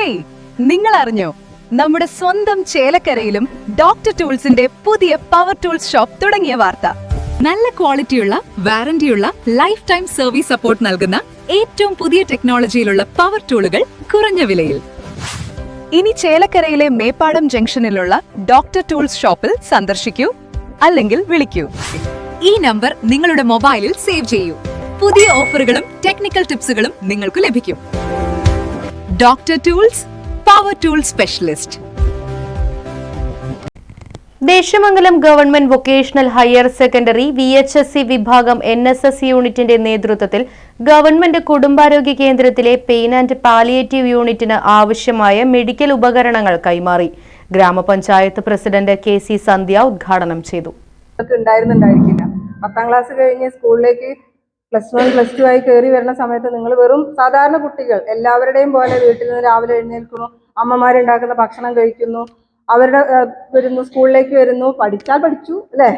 Hey, നിങ്ങൾ അറിഞ്ഞോ നമ്മുടെ സ്വന്തം ചേലക്കരയിലും ഡോക്ടർ ടൂൾസിന്റെ പുതിയ പവർ ടൂൾസ് ഷോപ്പ് തുടങ്ങിയ വാർത്ത. നല്ല ക്വാളിറ്റിയുള്ള വാറന്റിയുള്ള ലൈഫ് ടൈം സർവീസ് സപ്പോർട്ട് നൽകുന്ന ഏറ്റവും പുതിയ ടെക്നോളജിയിലുള്ള പവർ ടൂളുകൾ കുറഞ്ഞ വിലയിൽ. ഇനി ചേലക്കരയിലെ മേപ്പാടം ജംഗ്ഷനിലുള്ള ഡോക്ടർ ടൂൾസ് ഷോപ്പിൽ സന്ദർശിക്കൂ, അല്ലെങ്കിൽ വിളിക്കൂ. ഈ നമ്പർ നിങ്ങളുടെ മൊബൈലിൽ സേവ് ചെയ്യൂ. പുതിയ ഓഫറുകളും ടെക്നിക്കൽ ടിപ്സുകളും നിങ്ങൾക്ക് ലഭിക്കും. Doctor tools, power tool specialist. Desamangalam government vocational higher secondary VHSC വിഭാഗം NSS യൂണിറ്റിന്റെ നേതൃത്വത്തിൽ ഗവൺമെന്റ് കുടുംബാരോഗ്യ കേന്ദ്രത്തിലെ പെയിൻ ആൻഡ് പാലിയേറ്റീവ് യൂണിറ്റിന് ആവശ്യമായ മെഡിക്കൽ ഉപകരണങ്ങൾ കൈമാറി. ഗ്രാമപഞ്ചായത്ത് പ്രസിഡന്റ് KC സന്ധ്യ ഉദ്ഘാടനം ചെയ്തു. ഉണ്ടായിരുന്നില്ല 10ാം ക്ലാസ് കഴിഞ്ഞ് സ്കൂളിലേക്ക് +1 +2 ആയി കയറി വരുന്ന സമയത്ത് നിങ്ങൾ വെറും സാധാരണ കുട്ടികൾ എല്ലാവരുടെയും പോലെ വീട്ടിൽ നിന്ന് രാവിലെ എഴുന്നേൽക്കുന്നു, അമ്മമാരുണ്ടാക്കുന്ന ഭക്ഷണം കഴിക്കുന്നു, അവരുടെ വരുന്നു, സ്കൂളിലേക്ക് വരുന്നു, പഠിച്ചാൽ പഠിച്ചു അല്ലേ,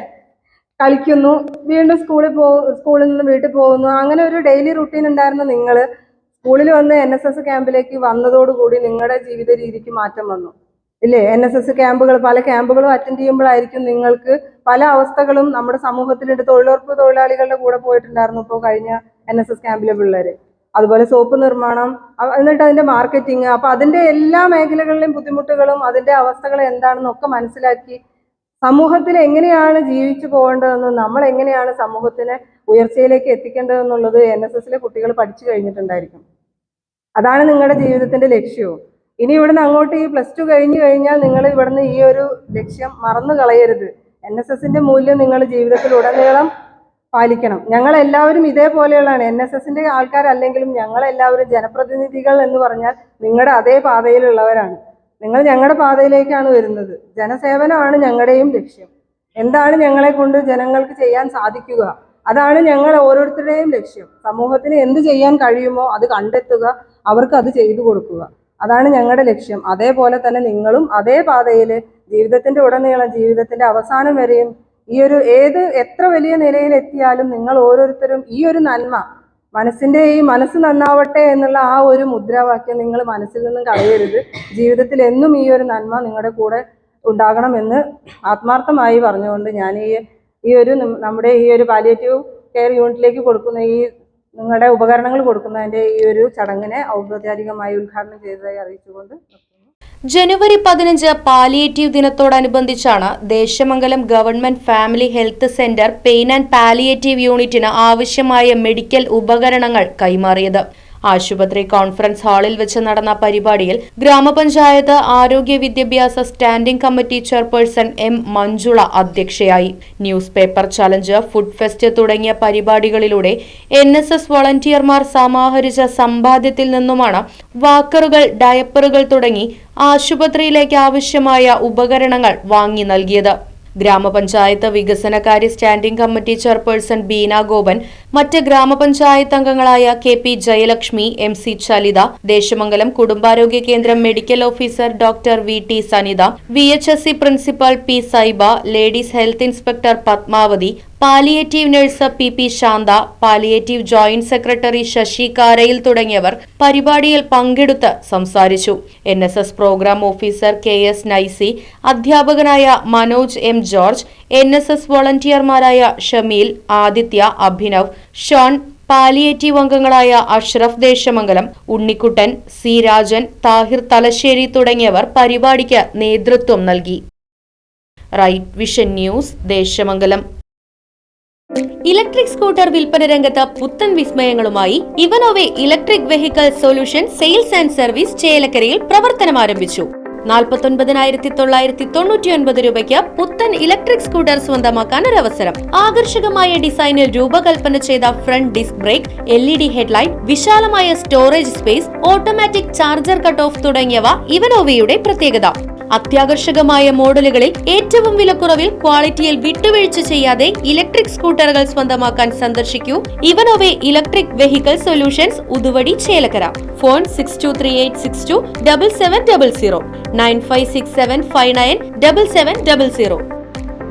കളിക്കുന്നു, വീണ്ടും സ്കൂളിൽ നിന്ന് വീട്ടിൽ പോകുന്നു. അങ്ങനെ ഒരു ഡെയിലി റുട്ടീൻ ഉണ്ടായിരുന്ന നിങ്ങൾ സ്കൂളിൽ വന്ന് NSS ക്യാമ്പിലേക്ക് വന്നതോടുകൂടി നിങ്ങളുടെ ജീവിത രീതിക്ക് മാറ്റം വന്നു ഇല്ലേ? NSS ക്യാമ്പുകൾ, പല ക്യാമ്പുകളും അറ്റൻഡ് ചെയ്യുമ്പോഴായിരിക്കും നിങ്ങൾക്ക് പല അവസ്ഥകളും നമ്മുടെ സമൂഹത്തിലുണ്ട്. തൊഴിലുറപ്പ് തൊഴിലാളികളുടെ കൂടെ പോയിട്ടുണ്ടായിരുന്നു ഇപ്പോൾ കഴിഞ്ഞ NSS ക്യാമ്പിലെ പിള്ളേര്. അതുപോലെ സോപ്പ് നിർമ്മാണം, എന്നിട്ട് അതിന്റെ മാർക്കറ്റിംഗ്, അപ്പൊ അതിന്റെ എല്ലാ മേഖലകളിലെയും ബുദ്ധിമുട്ടുകളും അതിന്റെ അവസ്ഥകൾ എന്താണെന്നൊക്കെ മനസ്സിലാക്കി സമൂഹത്തിൽ എങ്ങനെയാണ് ജീവിച്ചു പോകേണ്ടതെന്നും നമ്മൾ എങ്ങനെയാണ് സമൂഹത്തിനെ ഉയർച്ചയിലേക്ക് എത്തിക്കേണ്ടതെന്നുള്ളത് NSSലെ കുട്ടികൾ പഠിച്ചു കഴിഞ്ഞിട്ടുണ്ടായിരിക്കും. അതാണ് നിങ്ങളുടെ ജീവിതത്തിന്റെ ലക്ഷ്യവും. ഇനി ഇവിടുന്ന് അങ്ങോട്ട് ഈ +2 കഴിഞ്ഞു കഴിഞ്ഞാൽ നിങ്ങൾ ഇവിടുന്ന് ഈ ഒരു ലക്ഷ്യം മറന്നു കളയരുത്. NSSന്റെ മൂല്യം നിങ്ങൾ ജീവിതത്തിൽ ഉടനീളം പാലിക്കണം. ഞങ്ങളെല്ലാവരും ഇതേപോലെയുള്ളതാണ്. NSSന്റെ ആൾക്കാരല്ലെങ്കിലും ഞങ്ങളെല്ലാവരും ജനപ്രതിനിധികൾ എന്ന് പറഞ്ഞാൽ നിങ്ങളുടെ അതേ പാതയിലുള്ളവരാണ്. നിങ്ങൾ ഞങ്ങളുടെ പാതയിലേക്കാണ് വരുന്നത്. ജനസേവനമാണ് ഞങ്ങളുടെയും ലക്ഷ്യം. എന്താണ് ഞങ്ങളെ കൊണ്ട് ജനങ്ങൾക്ക് ചെയ്യാൻ സാധിക്കുക, അതാണ് ഞങ്ങൾ ഓരോരുത്തരുടെയും ലക്ഷ്യം. സമൂഹത്തിന് എന്ത് ചെയ്യാൻ കഴിയുമോ അത് കണ്ടെത്തുക, അവർക്ക് അത് ചെയ്തു കൊടുക്കുക, അതാണ് ഞങ്ങളുടെ ലക്ഷ്യം. അതേപോലെ തന്നെ നിങ്ങളും അതേ പാതയിൽ ജീവിതത്തിന്റെ ഉടനീളം, ജീവിതത്തിന്റെ അവസാനം വരെയും ഈ ഒരു എത്ര വലിയ നിലയിൽ എത്തിയാലും നിങ്ങൾ ഓരോരുത്തരും ഈ ഒരു നന്മ, ഈ മനസ്സ് നന്നാവട്ടെ എന്നുള്ള ആ ഒരു മുദ്രാവാക്യം നിങ്ങൾ മനസ്സിൽ നിന്നും കളയരുത്. ജീവിതത്തിൽ എന്നും ഈ ഒരു നന്മ നിങ്ങളുടെ കൂടെ ഉണ്ടാകണമെന്ന് ആത്മാർത്ഥമായി പറഞ്ഞുകൊണ്ട് ഞാൻ നമ്മുടെ ഈ ഒരു പാലിയേറ്റീവ് കെയർ യൂണിറ്റിലേക്ക് കൊടുക്കുന്ന നിങ്ങളുടെ ഉപകരണങ്ങൾ കൊടുക്കുന്നതിന്റെ ഈ ഒരു ചടങ്ങിനെ ഔപചാരികമായി ഉദ്ഘാടനം ചെയ്തതായി അറിയിച്ചുകൊണ്ട് ജനുവരി 15 പാലിയേറ്റീവ് ദിനത്തോടനുബന്ധിച്ചാണ് Desamangalam government family health centre pain and palliative യൂണിറ്റിന് ആവശ്യമായ മെഡിക്കൽ ഉപകരണങ്ങൾ കൈമാറിയത്. ആശുപത്രി കോൺഫറൻസ് ഹാളിൽ വെച്ച് നടന്ന പരിപാടിയിൽ ഗ്രാമപഞ്ചായത്ത് ആരോഗ്യ വിദ്യാഭ്യാസ standing committee chairperson M. Manjula അധ്യക്ഷയായി. Newspaper challenge, food fest തുടങ്ങിയ പരിപാടികളിലൂടെ NSS വോളണ്ടിയർമാർ സമാഹരിച്ച സമ്പാദ്യത്തിൽ നിന്നുമാണ് വാക്കറുകൾ, ഡയപ്പറുകൾ തുടങ്ങി ആശുപത്രിയിലേക്ക് ആവശ്യമായ ഉപകരണങ്ങൾ വാങ്ങി നൽകിയത്. ഗ്രാമപഞ്ചായത്ത് വികസനകാര്യ standing committee chairperson Beena Gopan, മറ്റ് ഗ്രാമപഞ്ചായത്ത് അംഗങ്ങളായ KP ജയലക്ഷ്മി, MC ചലിത, ദേശമംഗലം കുടുംബാരോഗ്യ കേന്ദ്രം medical officer doctor VT Sanitha, VHSC principal P. Saiba, ladies health inspector Padmavathi, palliative nurse PP Shantha, palliative joint secretary Sasi Karayil തുടങ്ങിയവർ പരിപാടിയിൽ പങ്കെടുത്ത് സംസാരിച്ചു. NSS programme officer KS Naisy, അധ്യാപകനായ മനോജ് M. ജോർജ്, NSS വോളണ്ടിയർമാരായ ഷമീൽ, ആദിത്യ, അഭിനവ്, ഷോൺ, പാലിയേറ്റീവ് അംഗങ്ങളായ അഷ്റഫ് ദേശമംഗലം, ഉണ്ണിക്കുട്ടൻ, C. രാജൻ, താഹിർ തലശ്ശേരി തുടങ്ങിയവർ പരിപാടിക്ക് നേതൃത്വം നൽകി. Right vision news, Desamangalam. Electric scooter വിൽപ്പന രംഗത്ത് പുത്തൻ വിസ്മയങ്ങളുമായി Evanove electric vehicle solution sales and service ചേലക്കരയിൽ പ്രവർത്തനം ആരംഭിച്ചു. 49,999 രൂപയ്ക്ക് പുത്തൻ ഇലക്ട്രിക് സ്കൂട്ടർ സ്വന്തമാക്കാൻ ഒരവസരം. ആകർഷകമായ ഡിസൈനിൽ രൂപകൽപ്പന ചെയ്ത front disc brake, LED headlight, വിശാലമായ storage space, automatic charger cut off തുടങ്ങിയവ ഇവനോവയുടെ പ്രത്യേകത. അത്യാകർഷകമായ മോഡലുകളിൽ ഏറ്റവും വിലക്കുറവിൽ ക്വാളിറ്റിയിൽ വിട്ടുവീഴ്ച ചെയ്യാതെ ഇലക്ട്രിക് സ്കൂട്ടറുകൾ സ്വന്തമാക്കാൻ സന്ദർശിക്കൂ Evanove electric vehicle solutions, Uduvadi, Chelakkara. Phone 6238627700, 9567597700.